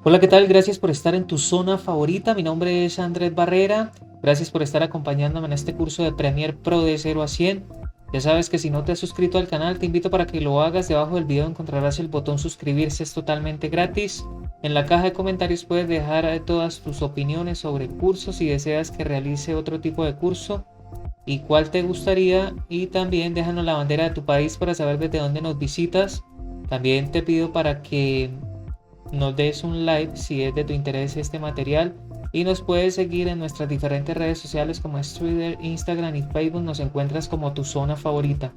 Hola, ¿qué tal? Gracias por estar en tu zona favorita. Mi nombre es Andrés Barrera. Gracias por estar acompañándome en este curso de Premiere Pro de 0 a 100. Ya sabes que si no te has suscrito al canal, te invito para que lo hagas. Debajo del video encontrarás el botón suscribirse, es totalmente gratis. En la caja de comentarios puedes dejar todas tus opiniones sobre el curso, si deseas que realice otro tipo de curso y cuál te gustaría. Y también déjanos la bandera de tu país para saber desde dónde nos visitas. También te pido para que nos des un like si es de tu interés este material y nos puedes seguir en nuestras diferentes redes sociales como es Twitter, Instagram y Facebook. Nos encuentras como tu zona favorita.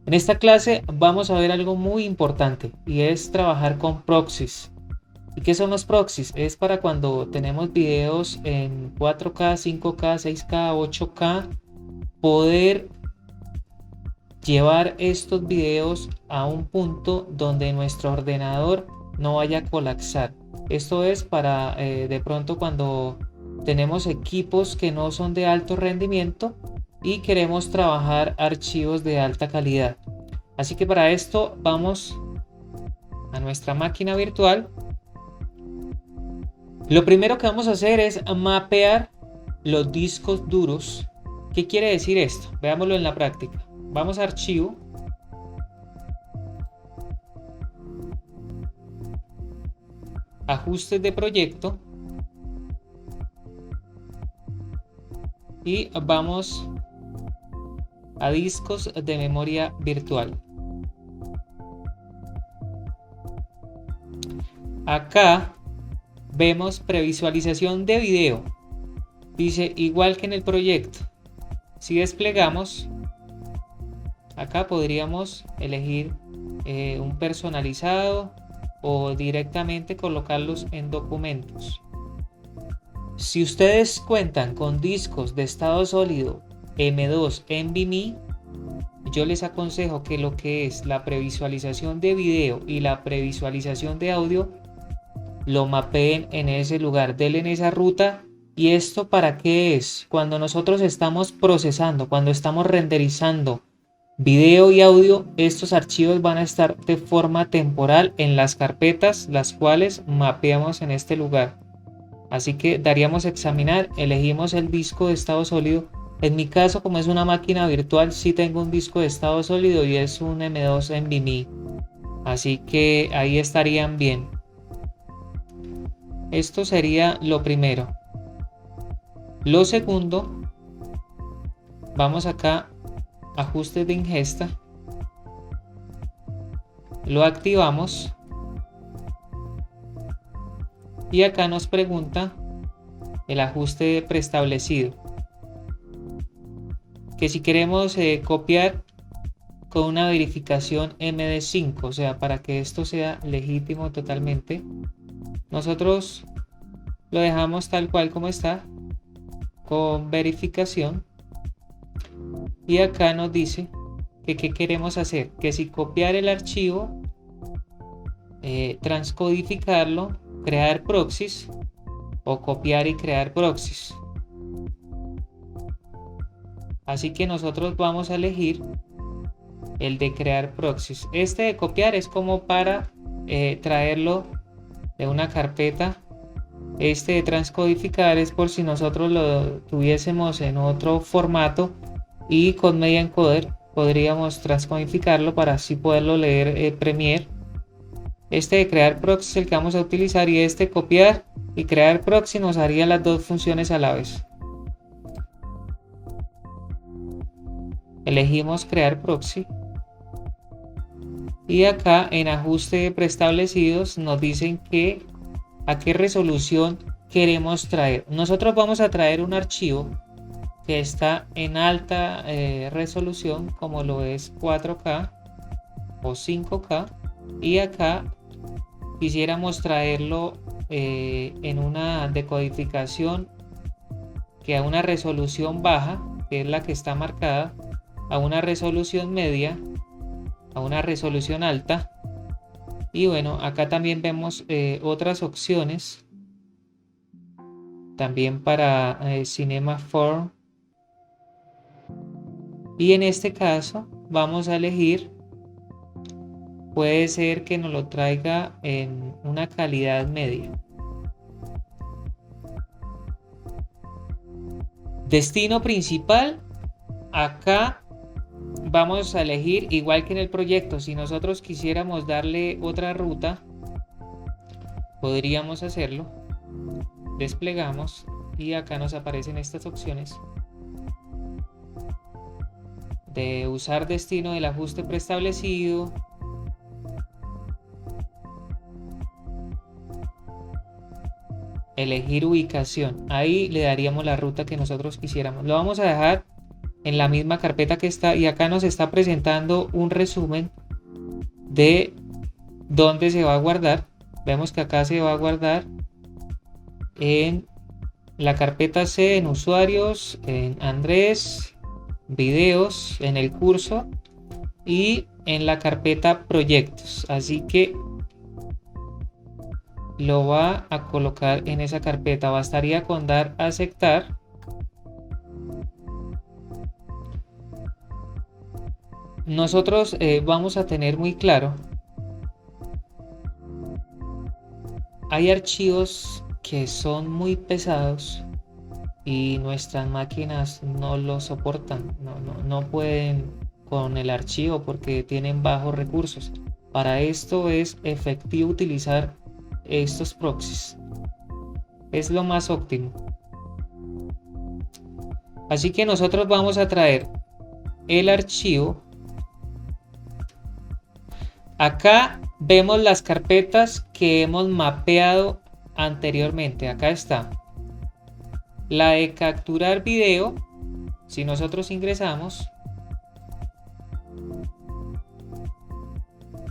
En esta clase vamos a ver algo muy importante y es trabajar con proxies. ¿Y qué son los proxies? Es para cuando tenemos videos en 4K, 5K, 6K, 8K, poder llevar estos videos a un punto donde nuestro ordenador no vaya a colapsar. Esto es para de pronto cuando tenemos equipos que no son de alto rendimiento y queremos trabajar archivos de alta calidad. Así que para esto vamos a nuestra máquina virtual. Lo primero que vamos a hacer es mapear los discos duros. ¿Qué quiere decir esto? Veámoslo en la práctica. Vamos a archivo, ajustes de proyecto y vamos a discos de memoria virtual. Acá vemos previsualización de video. Dice igual que en el proyecto. Si desplegamos, acá podríamos elegir un personalizado o directamente colocarlos en documentos. Si ustedes cuentan con discos de estado sólido M2 NVMe, yo les aconsejo que lo que es la previsualización de video y la previsualización de audio lo mapeen en ese lugar, denle en esa ruta. ¿Y esto para qué es? Cuando nosotros estamos procesando, cuando estamos renderizando video y audio, estos archivos van a estar de forma temporal en las carpetas, las cuales mapeamos en este lugar. Así que daríamos a examinar, elegimos el disco de estado sólido. En mi caso, como es una máquina virtual, sí tengo un disco de estado sólido y es un M2 NVMe. Así que ahí estarían bien. Esto sería lo primero. Lo segundo, vamos acá, ajustes de ingesta, lo activamos y acá nos pregunta el ajuste preestablecido, que si queremos copiar con una verificación MD5, o sea, para que esto sea legítimo totalmente, nosotros lo dejamos tal cual como está, con verificación, y acá nos dice que qué queremos hacer, que si copiar el archivo, transcodificarlo, crear proxies o copiar y crear proxies. Así que nosotros vamos a elegir el de crear proxies. Este de copiar es como para traerlo de una carpeta. Este de transcodificar es por si nosotros lo tuviésemos en otro formato y con Media Encoder podríamos transcodificarlo para así poderlo leer Premiere. Este de crear proxy es el que vamos a utilizar y este copiar y crear proxy nos haría las dos funciones a la vez. Elegimos crear proxy y acá en ajuste preestablecidos nos dicen que a qué resolución queremos traer. Nosotros vamos a traer un archivo que está en alta resolución, como lo es 4K o 5K, y acá quisiéramos traerlo en una decodificación que a una resolución baja, que es la que está marcada, a una resolución media, a una resolución alta. Y bueno, acá también vemos otras opciones también para Cinema 4, y en este caso vamos a elegir, puede ser que nos lo traiga en una calidad media. Destino principal. Acá vamos a elegir, igual que en el proyecto, si nosotros quisiéramos darle otra ruta, podríamos hacerlo. Desplegamos y acá nos aparecen estas opciones de usar destino del ajuste preestablecido, elegir ubicación. Ahí le daríamos la ruta que nosotros quisiéramos. Lo vamos a dejar en la misma carpeta que está, y acá nos está presentando un resumen de dónde se va a guardar. Vemos que acá se va a guardar en la carpeta C, en usuarios, en Andrés, videos, en el curso y en la carpeta proyectos. Así que lo va a colocar en esa carpeta. Bastaría con dar a aceptar. Nosotros vamos a tener muy claro, hay archivos que son muy pesados y nuestras máquinas no lo soportan, no pueden con el archivo porque tienen bajos recursos. Para esto es efectivo utilizar estos proxies, es lo más óptimo. Así que nosotros vamos a traer el archivo. Acá vemos las carpetas que hemos mapeado anteriormente. Acá está la de capturar video. Si nosotros ingresamos,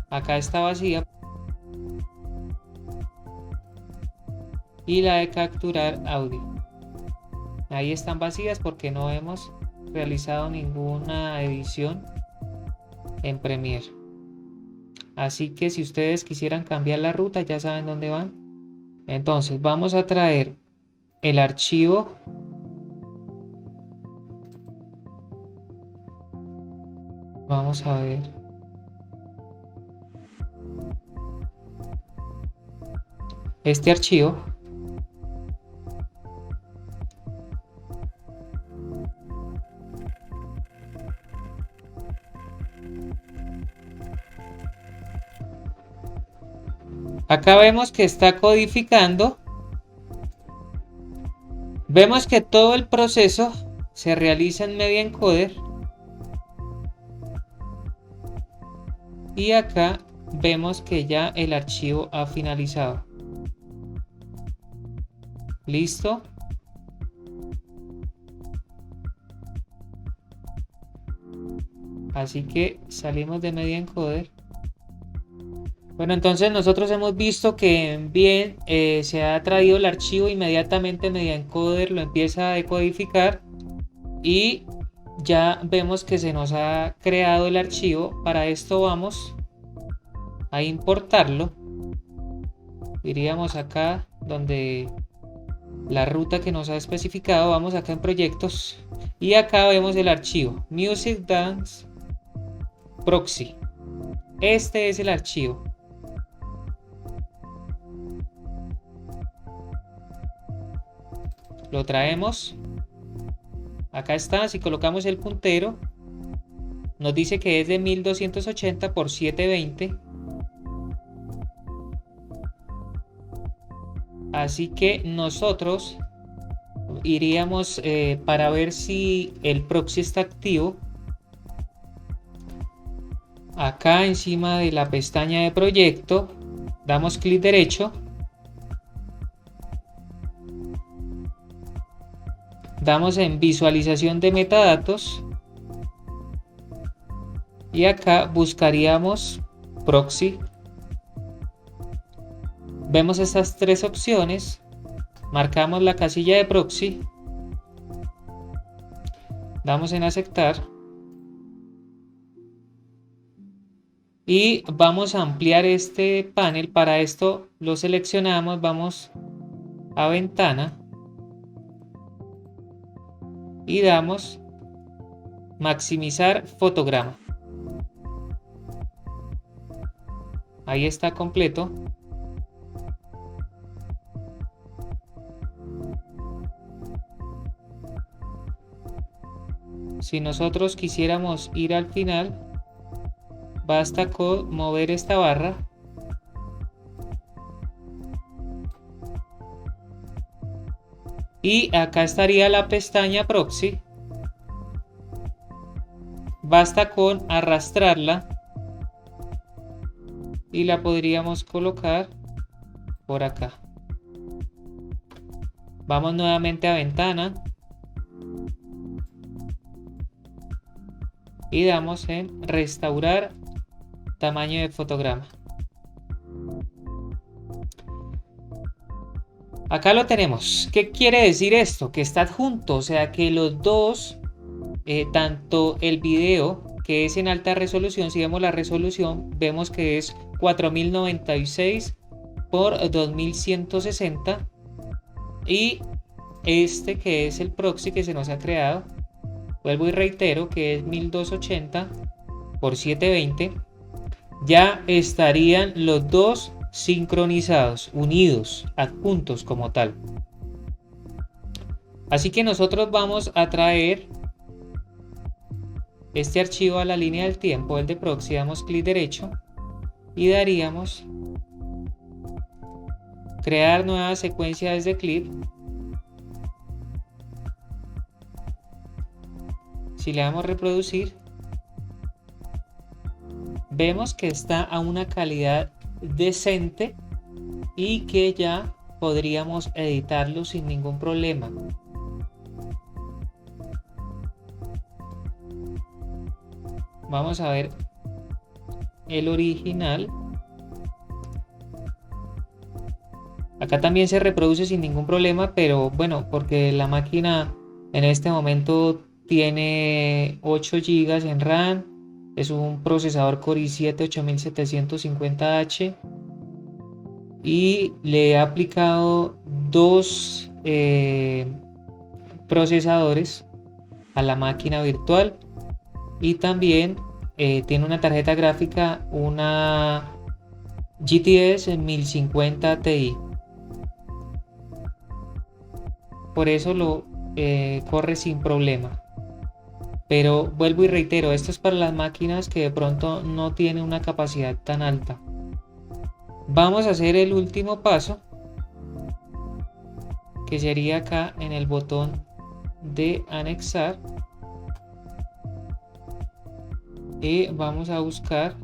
acá está vacía, y la de capturar audio, ahí están vacías porque no hemos realizado ninguna edición en Premiere. Así que si ustedes quisieran cambiar la ruta, ya saben dónde van. Entonces vamos a traer el archivo. Vamos a ver. Este archivo. Acá vemos que está codificando. Vemos que todo el proceso se realiza en Media Encoder. Y acá vemos que ya el archivo ha finalizado. Listo. Así que salimos de Media Encoder. Bueno, entonces nosotros hemos visto que bien se ha traído el archivo, inmediatamente Media Encoder lo empieza a decodificar y ya vemos que se nos ha creado el archivo. Para esto vamos a importarlo. Iríamos acá donde la ruta que nos ha especificado, vamos acá en proyectos y acá vemos el archivo Music Dance Proxy. Este es el archivo. Lo traemos. Acá está. Si colocamos el puntero, nos dice que es de 1280 por 720. Así que nosotros iríamos para ver si el proxy está activo. Acá encima de la pestaña de proyecto, damos clic derecho. Damos en visualización de metadatos y acá buscaríamos proxy. Vemos estas tres opciones, marcamos la casilla de proxy, damos en aceptar y vamos a ampliar este panel. Para esto lo seleccionamos, vamos a ventana y damos maximizar fotograma. Ahí está completo. Si nosotros quisiéramos ir al final, basta con mover esta barra y acá estaría la pestaña Proxy. Basta con arrastrarla y la podríamos colocar por acá. Vamos nuevamente a ventana y damos en restaurar tamaño de fotograma. Acá lo tenemos. ¿Qué quiere decir esto? Que está adjunto, o sea que los dos, tanto el video que es en alta resolución, si vemos la resolución, vemos que es 4096 por 2160, y este que es el proxy que se nos ha creado, vuelvo y reitero que es 1280 por 720, ya estarían los dos sincronizados, unidos, adjuntos como tal. Así que nosotros vamos a traer este archivo a la línea del tiempo, el de proxy, damos clic derecho y daríamos crear nueva secuencia desde clip. Si le damos reproducir, vemos que está a una calidad decente y que ya podríamos editarlo sin ningún problema. Vamos a ver el original. Acá también se reproduce sin ningún problema, pero bueno, porque la máquina en este momento tiene 8 GB en RAM. Es un procesador Core i7 8750H y le he aplicado dos procesadores a la máquina virtual, y también tiene una tarjeta gráfica, una GTX 1050 Ti. Por eso lo corre sin problema. Pero vuelvo y reitero, esto es para las máquinas que de pronto no tienen una capacidad tan alta. Vamos a hacer el último paso, que sería acá en el botón de anexar. Y vamos a buscar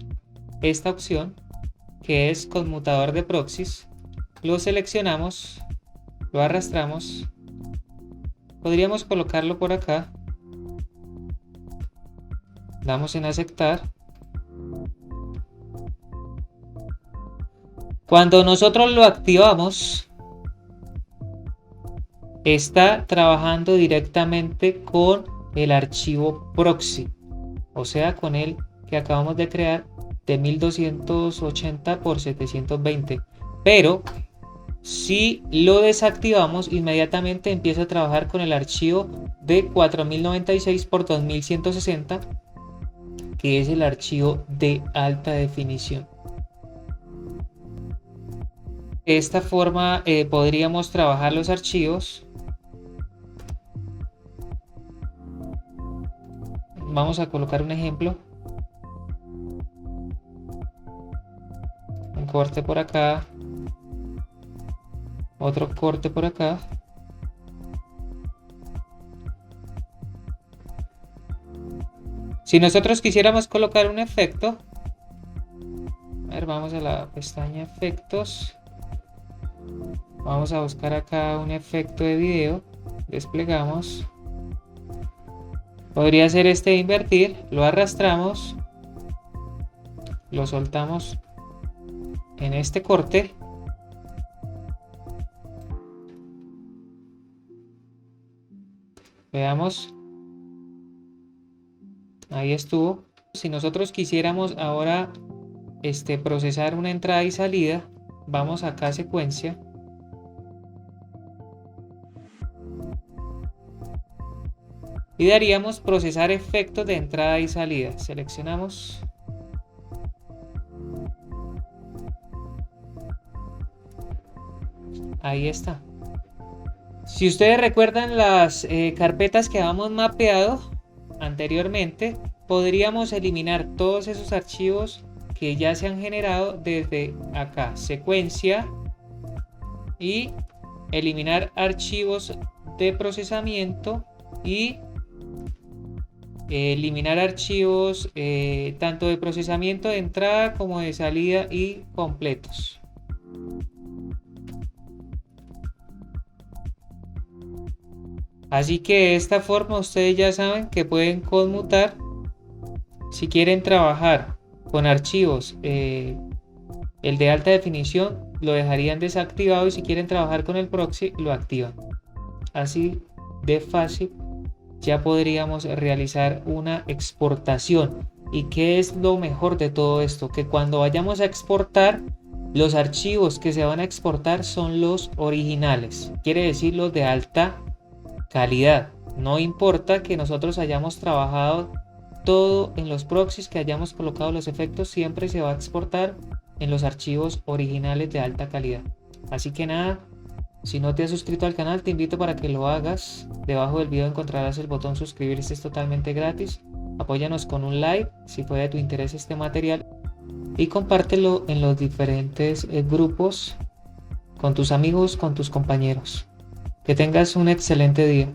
esta opción que es conmutador de proxies. Lo seleccionamos, lo arrastramos. Podríamos colocarlo por acá. Damos en aceptar. Cuando nosotros lo activamos, está trabajando directamente con el archivo proxy, o sea con el que acabamos de crear de 1280 por 720. Pero si lo desactivamos, inmediatamente empieza a trabajar con el archivo de 4096 por 2160, que es el archivo de alta definición. De esta forma podríamos trabajar los archivos. Vamos a colocar un ejemplo. Un corte por acá. Otro corte por acá. Si nosotros quisiéramos colocar un efecto, a ver, vamos a la pestaña efectos, vamos a buscar acá un efecto de video, desplegamos, podría ser este de invertir, lo arrastramos, lo soltamos en este corte, veamos. Ahí estuvo. Si nosotros quisiéramos ahora procesar una entrada y salida, vamos acá a secuencia. Y daríamos procesar efectos de entrada y salida. Seleccionamos. Ahí está. Si ustedes recuerdan las carpetas que habíamos mapeado anteriormente, podríamos eliminar todos esos archivos que ya se han generado desde acá, secuencia, y eliminar archivos de procesamiento y eliminar archivos tanto de procesamiento de entrada como de salida y completos. Así que de esta forma ustedes ya saben que pueden conmutar. Si quieren trabajar con archivos, el de alta definición lo dejarían desactivado, y si quieren trabajar con el proxy lo activan. Así de fácil ya podríamos realizar una exportación. ¿Y qué es lo mejor de todo esto? Que cuando vayamos a exportar, los archivos que se van a exportar son los originales, quiere decir los de alta calidad. No importa que nosotros hayamos trabajado todo en los proxies, que hayamos colocado los efectos, siempre se va a exportar en los archivos originales de alta calidad. Así que nada, si no te has suscrito al canal, te invito para que lo hagas. Debajo del video encontrarás el botón suscribirse, es totalmente gratis. Apóyanos con un like si fue de tu interés este material, y compártelo en los diferentes grupos con tus amigos, con tus compañeros. Que tengas un excelente día.